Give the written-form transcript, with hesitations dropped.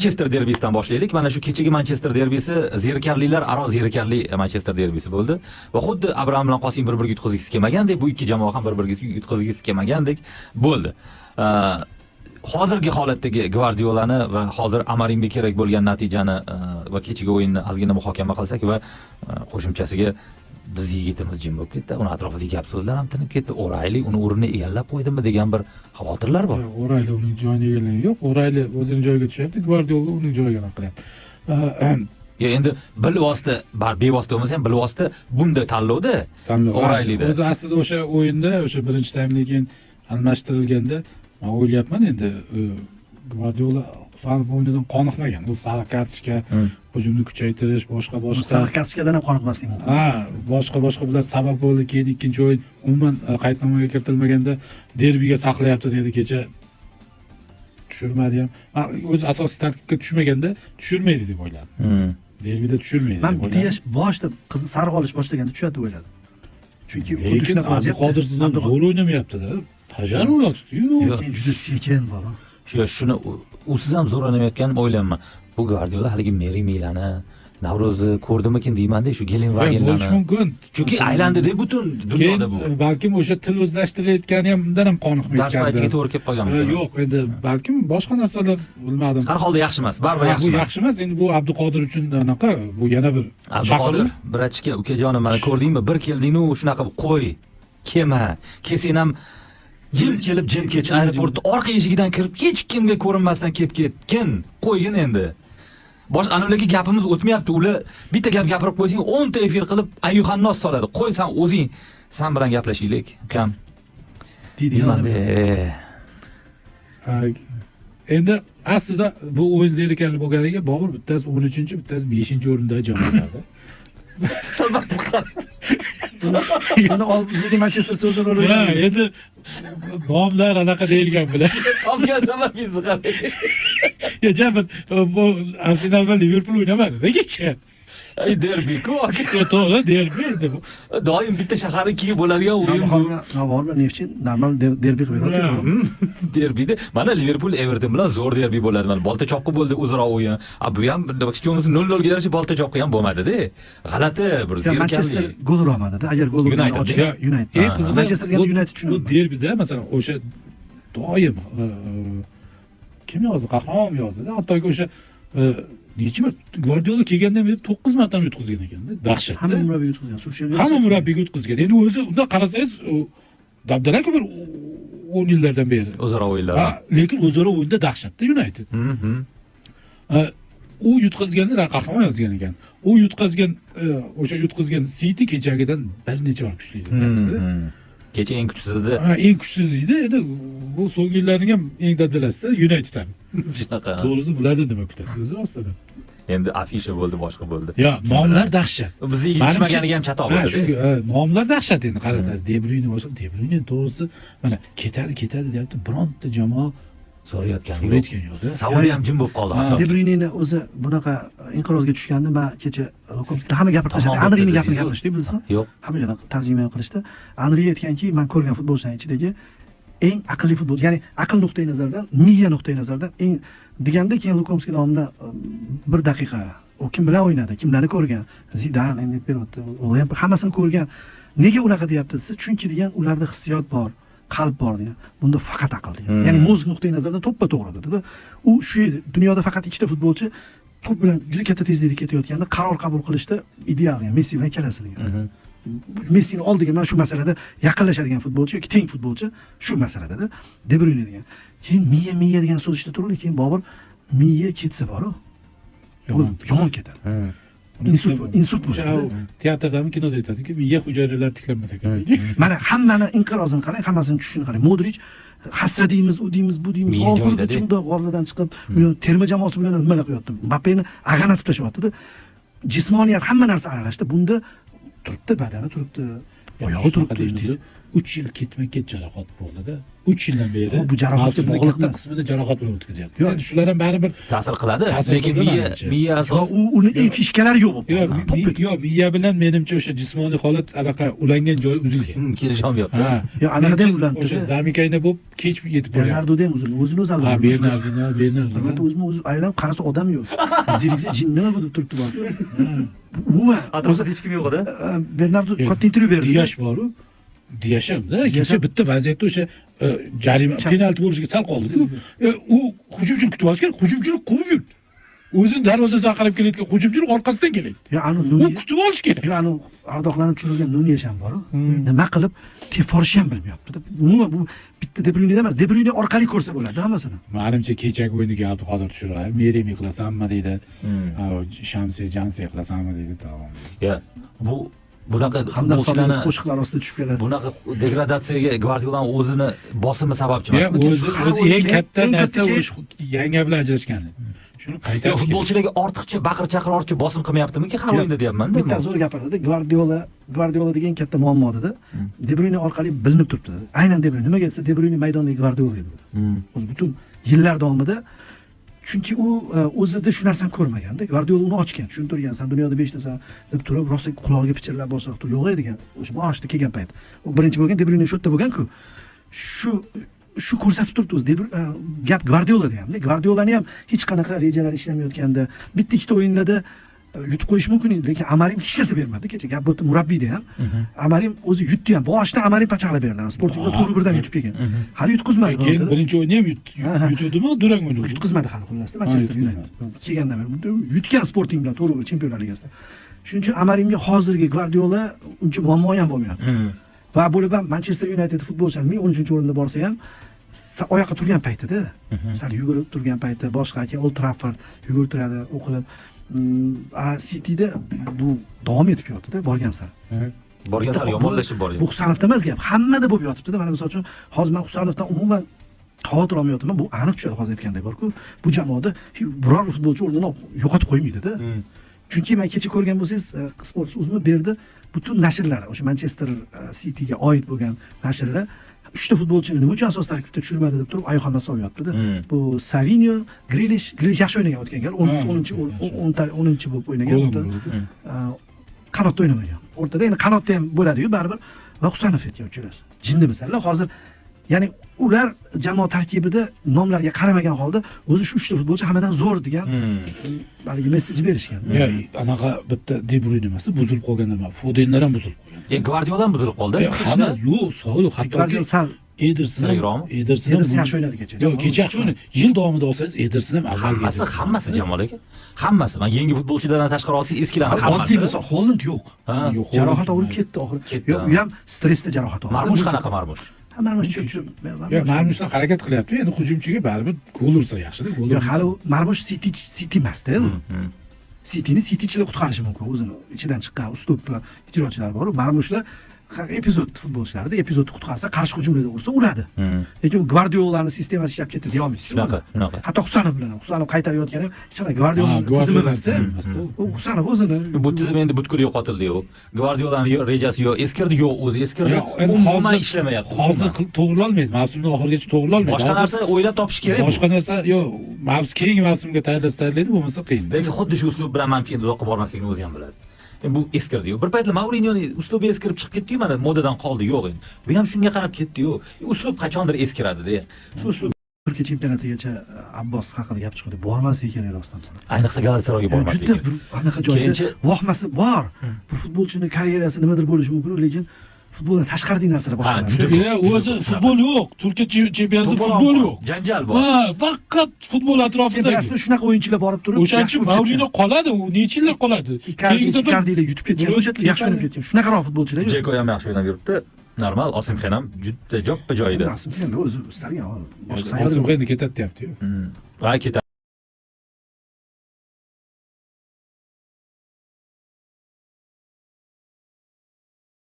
Manchester derbisidan boshlaylik. Mana shu kechagi Manchester derbisi zerikarlilar aro zerikarli Manchester derbisi bo'ldi va xuddi Abraham bilan Qosim bir-biriga yutqizgisi kelmagandek, bu ikki jamoa ham bir-biriga yutqizgisi kelmagandek bo'ldi. Hozirgi holatdagi Guardiolani va hozir Amarimga kerak bo'lgan natijani va kechagi o'yinni ozgina muhokama qilsak va qo'shimchasiga biz yigitimiz jim bo'lib ketdi. Uni atrofidagi gap so'zlar ham tinib ketdi. O'rayli uni o'rnini egallab qo'ydimi degan bir xavotirlar bor. O'rayli uning joyini egallagan yo'q. O'rayli o'zining joyiga tushyapti, Guardiola uning joyiga qilyapti. Endi bilvosita, bevosita bo'lmasa ham bilvosita bunda tanlovda O'raylida. O'zi aslida o'sha o'yinda, o'sha birinchi taymdan keyin almashtirilganda men o'ylayapman endi Guardiola Farf o'yinidan qoniqmagan. U sariq kartochka, hujumni kuchaytirish, boshqa sariq kartochkadan ham qoniqmaslik. Boshqa bular sabab bo'ldi. Keyin ikkinchi o'yin umuman qaydnomaga kiritilmaganda derbiga saqlayapti dedi kecha. Tushirmadi ham. O'zi asosiy tarkibga tushmaganda tushirmaydi deb o'yladim. Derbida tushirmaydi. Men Diyash boshida qizni sariq olish boshlaganda tushadi deb o'yladim. Chunki xuddi shunaqa vaziyat. Qodirsiz ham zo'r o'ynamayapti-da. Tajar ulatdi-yu. Juda sekin bola. Shuni usiz ham zo'r o'ynamayotganini o'ylayman. Bu Guardiola haligi Meri Milani, Navro'zni ko'rdimikin deyman-da, shu Gelenvagenlarni. Bo'lishi mumkin. Chunki aylandi-da butun dunyoda bu. Balkim o'sha til o'zlashtirayotgani ham undan ham qoniqmayotgandi. Dars paytiga to'g'ri kelib qolgan. Yo'q, endi balkim boshqa narsalar bilmadim. Har holda yaxshi emas, baribir yaxshi emas. Bu yaxshi emas, endi bu Abduqodir uchun anaqa, bu yana bir Abduqodir, bratchika, ukajonim, mana ko'rdingmi? Bir kelding-u, shunaqa qo'y, kema, kesing ham jim kelib jim kech aeroportda orqa eshigidan kirib hech kimga ko'rinmasdan kelib ketgin. Qo'ygin endi. Ularga gapimiz o'tmayapti. Ular bitta gap gapirib qo'ysang 10 ta efir qilib ayyuhannos soladi. Qo'ysan o'zing san bilan gaplashaylik, ukam. Deyman-da. Endi aslida bu o'yin zerikarli bo'lganiga Bobur bittasi 13-chi, bittasi 5-o'rinda jamoalarda. Endi oldingi Manchester so'zini o'ylayman. Endi nomlar anaqa deyilgan bilan. Topgan sababingizni qarang. Ya jabr, bu Arsenal va Liverpool o'ynamadi kecha. Derbi-ku, to'g'ri, derbi endi bu. Doim bitta shahar ikkiga bo'ladigan o'yin bu. Navalniy Neftchi normal derbi qilib beradi. Derbida mana Liverpool Everton bilan zo'r derbi bo'ladi. Mana bolta choqqi bo'ldi o'zaro o'yin. Bu ham Bakchomuz 0-0 ga yarasha bolta choqqi ham bo'lmadi-da. G'alati bir zerikarli. Manchester gol urmadi-da. Agar gol ursa United. Eng qizig'i Manchester ham United uchun bu derbida masalan o'sha doim kim yozdi? Qahramon yozdi-da. Hattoki o'sha necha marta Guardiola kelgandan beri 9 marta yutqizgan ekan-da. Dahshat. Hamma murabbiy yutqizgan. Hamma murabbiy yutqizgan. Endi o'zi unda qarasangiz dabdalak bir 10 yillardan beri. O'zaro o'yinlar. Lekin o'zaro o'yinda dahshatda United. U yutqizganlar qahramon yozgan ekan. U o'sha yutqizgan City kechagidan bir necha bor kuchli edi. Kecha eng kuchsiz edi. Eng kuchsiz edi. Endi bu so'nggi yillarning ham eng daddalasida United ham. Shunaqa. To'g'risi bulardan nima kutasiz o'zi ostida. Endi afisha bo'ldi, boshqa bo'ldi. Yo, nomlar dahshat. Bizni yetishmaganiga ham chatoq bo'ldi. Shunga nomlar dahshat endi qarasangiz, De Bruyne boshqa, De Bruyne to'g'risi mana ketadi deyapti, bironta jamoa so'rayotgani yo'q-da. Saudi ham jim bo'lib qoldi hatto. De Bruyne'ni o'zi bunaqa inqirozga tushganini men kecha Lokomovda hamma gapirib tashladi. Anrining gapini gapirishdi, bilsam. Yo'q. Hamma joyda tarjima qilishdi. Anri aytganki, men ko'rgan futbolchilar ichidagi eng aqlli futbolchi, ya'ni aql nuqtai nazaridan, miya nuqtai nazaridan eng deganda keyin Lokomovskiy nomida bir daqiqa u kim bilan o'ynadi, kimlarni ko'rgan? Zidan, endi beryapti. U ham hammasini ko'rgan. Nega unaqa deyapti desa, chunki degan ularda hissiyot bor, qalb bor degan. Bunda faqat aql degan. Ya'ni mozg nuqtai nazaridan to'ppa-to'g'ri dedi. U shu dunyoda faqat ikkita futbolchi to'p bilan juda katta tezlikda ketayotganda qaror qabul qilishda ideal, ya'ni Messi bilan kelasi degan. Messini oldiga mana shu masalada yaqinlashadigan futbolchi yoki teng futbolchi shu masalada De Bruyne degan. Keyin miya degan so'z ishda turdi, keyin Bobur miya ketsa bor-ku. Yomon ketadi. Insult bo'ladi. Teatrdami, kinoda aytadiki, miya hujayralari tiklanmas ekan. Mana hammani inqirozini qarang, hammasini tushishini qarang. Modric hassa deymiz, u deymiz, bu deymiz. Hozirda g'orlardan chiqib, terma jamoasi bilan nima qilyapti? Mbappeni ag'anatib tashlayapti-da. Jismoniyat hamma narsa aralashdi. Bunda turibdi, badani turibdi, oyog'i turibdi. 3 yil ketma-ket jarohat bo'ldi-da. 3 yildan beri. Bu jarohatga mavsumning bog'liq katta emas. qismida jarohat bilan o'tkazyapti. Yo'q. Endi shular ham baribir ta'sir qiladi, Ta'sir lekin qiladi miya menimcha. miya asos. uni eng fishkalari yo'q bo'lib yo'q, qoldi. yo'q, miya bilan menimcha o'sha jismoniy holat anaqa ulangan joyi uzilgan. Kelisholmayapti. Ha. Yo, anaqada ham Menimcha ulanibdi-da. O'sha zamikayda bo'lib kech yetib boryapti. Bernardo ham o'zini o'zi Ha, albatta. Bernardo. O'zini o'zi aylanib qarasa odam yo'q. Zeriksa jin nima bo'lib turibdi bor. Umuman Atrofda hech kim yo'q edi. Bernardo katta intervyu berdi. Diyash boru. Diyash hamda kecha bitta vaziyatda o'sha jarima penalti bo'lishiga sal qoldi. U hujumchini kutib olish kerak, hujumchini quvib yurdi. O'zini darvozasiga qarab kelayotgan hujumchini orqasidan keladi. Ya anu U kutib olish kerak. yo anu ardoqlanib tushirilgan Nunez ham bor. Nima qilib tep forishni ham bilmayapti. Umuman bu bitta De Bruyne emas, De Bruyne orqali ko'rsa bo'ladi hammasini. Menimcha kechagi o'yiniga Abduqodir tushiradi. Merimi qilasanmi deydi. Shamsi Jansi qilasanmi deydi. Tamom. Ya, bu bunaqa Hamda futbolchilarni qo'shiqlar ostida tushib keladi. bunaqa degradatsiyaga Gvardiolani o'zini bosimi sababchi emasmi? O'zi eng katta narsa o'sha yanga bilan ajrashgani. Shuni Yo, qaytarish kerak. futbolchilarga ortiqcha baqir-chaqir ortiqcha bosim qilmayaptimi-ki har o'yinda deyapman-da. Bitta zo'r gapirdi. Gvardiola degan katta muammo dedi. De Bruyne orqali bilinib turibdi dedi. Aynan De Bruyne nimaga desa De Bruyne maydondagi Gvardiola edi. O'zi butun yillar davomida chunki u o'zida shu narsani ko'rmaganda. Gvardiola uni ochgan, tushuntirgan. San dunyoda 5 tasan deb turib, rosa quloqiga pichirlab bosib turib yo'q edigan. O'sha boshida kelgan payt. U birinchi bo'lgan De Bruyne shu yerda bo'lgan-ku. Shu ko'rsatib turibdi o'zi. Gap Gvardiolada ham. Gvardiolani ham hech qanaqa rejalar ishlamayotganda, bitta ikkita o'yinlarda yutib qo'yish mumkin edi, lekin Amarim hech narsa bermadi. Kecha gap bo'ldi murabbiyda ham. Amarim o'zi yutdi ham. Boshdan Amarim pachaqlab berdi. Sportingda to'g'ri birdan yutib kelgan. Hali yutqizmadi. Keyin birinchi o'yinni ham yutdimi, durang o'yini. Yutqizmadi hali xullasda Manchester United. Kelgandan beri yutgan Sporting bilan to'g'ri Chempionlar Ligasida. Shuning uchun Amarimga hozirgi Gvardiola uncha muammo ham bo'lmayapti. Va bo'lib ham Manchester United futbolchilari 13-o'rinda borsa ham oyoqqa turgan paytida, sal yugurib turgan paytda boshqa keyin Old Trafford yugurtiradi, o'qilib. Cityda bu davom etib yotdi-da, borgan sari. Borgan sari yomonlashib boryapti. Bu Husanovda emas gap, hammada bo'lib yotibdi-da. Mana misol uchun hozir men Husanovdan umuman xavotir olmayapman. Bu aniq tushadi hozir aytgandek bor-ku, bu jamoada biror futbolchi o'rnini yo'qotib qo'ymaydi-da. Chunki men kecha ko'rgan bo'lsangiz, Sport uzmi berdi, butun nashrlar, o'sha Manchester Cityga oid bo'lgan nashrlar 3 ta futbolchini nima uchun asos tarkibda tushirmadi deb turib oyoqxondan solyapti-da. Bu Savinho, Grealish yaxshi o'ynagan o'tgan gal, 10-chi bo'lib o'ynagan. Qanotda o'ynamagan. O'rtada endi qanotda ham bo'ladi-yu baribir. Va Husanov aytgan uchalasi. Jinni masalan hozir ya'ni ular jamoa tarkibida nomlarga qaramagan holda o'zi shu 3 ta futbolchi hammadan zo'r degan balki messenj berishgan. Ya, anaqa bitta De Bruyne emas, buzilib qolganda nima? Fodenlar ham buzilib qolgan. Gvardiola ham buzilib qoldi. Hamma yo'q, sog'liq, hattoki sal Ederson yaxshi o'ynadi kecha. Yo'q, kecha yaxshi o'ynadi. Yil davomida olsangiz Ederson ham hammasi jamoadagi. Hammasi. Men yangi futbolchilardan tashqari olsa eskilarni hammasi. Oddiy misol Holland yo'q. Yo'q, Jarohat olib ketdi oxiri. Yo'q, u ham stressda jarohat oldi. Marmush qanaqa Marmush? Marmush tushunib. Yo'q, Marmushdan harakat qilyapti. Endi hujumchiga baribir gol ursa yaxshi-da, gol ursa. Yo'q, hali Marmush City emas-da. Cityni Citychilar qutqarishi mumkin. O'zini ichidan chiqqan uslub bilan ijrochilar bor. Marmushlar epizod futbolchilarida epizodni qutqarsa, qarshi hujumlarda ursa uradi. Lekin Gvardiolani sistemasi ishlab ketdi deya olmaysiz. Shunaqa. Hatto Husanov bilan Husanov qaytarayotgani hech qanaqa Gvardiolani tizimi emas-da. U Husanov o'zini bu tizim endi butkul yo'qotildi-yu. Gvardiolani rejasi yo'q, eskirdi yo'q, o'zi eskirdi. Umuman ishlamayapti. Hozir to'g'rilolmaydi. Mavsumning oxirigacha to'g'rilolmaydi. Boshqa narsa o'ylab topish kerak. Boshqa narsa yo'q. Keyingi mavsumga tayyorlaydi, bo'lmasa qiyin. Lekin xuddi shu uslub bilan manfiy uzoqqa bormasligini o'zi ham biladi. Bu eskirdi-yu. Bir paytlar Mourinyoning uslubi eskirib chiqib ketdi-yu, mana modadan qoldi, yo'q endi. Bu ham shunga qarab ketdi-yu. Uslub qachondir eskiradi-da. Shu uslub Turkiya chempionatigacha Abbos haqida gap chiqdi. Bormasligi kerak rostdan. ayniqsa Galatasarayga bormasligi kerak. Juda anaqa joyda vohmasi bor. Bu futbolchining karyerasi nimadir bo'lishi mumkin, lekin futboldan tashqaridagi narsalar boshqa. O'zi futbol yo'q. Turkiya chempionatida futbol yo'q. Janjal bor. Faqat futbol atrofida. Rasman shunaqa o'yinchilar borib turib, o'shancha Mourinyo qoladi, u necha yillar qoladi. Icardilar yutib ketgan, yaxshi o'ynab ketgan. Shunaqaroq futbolchilar yo'q. Jeko ham yaxshi o'ynab yuribdi. Normal, Osimhen ham juda joppa joyida. Osimhen o'zi istalgan. Osimhen ketadi deyapti-yu. Va ketadi.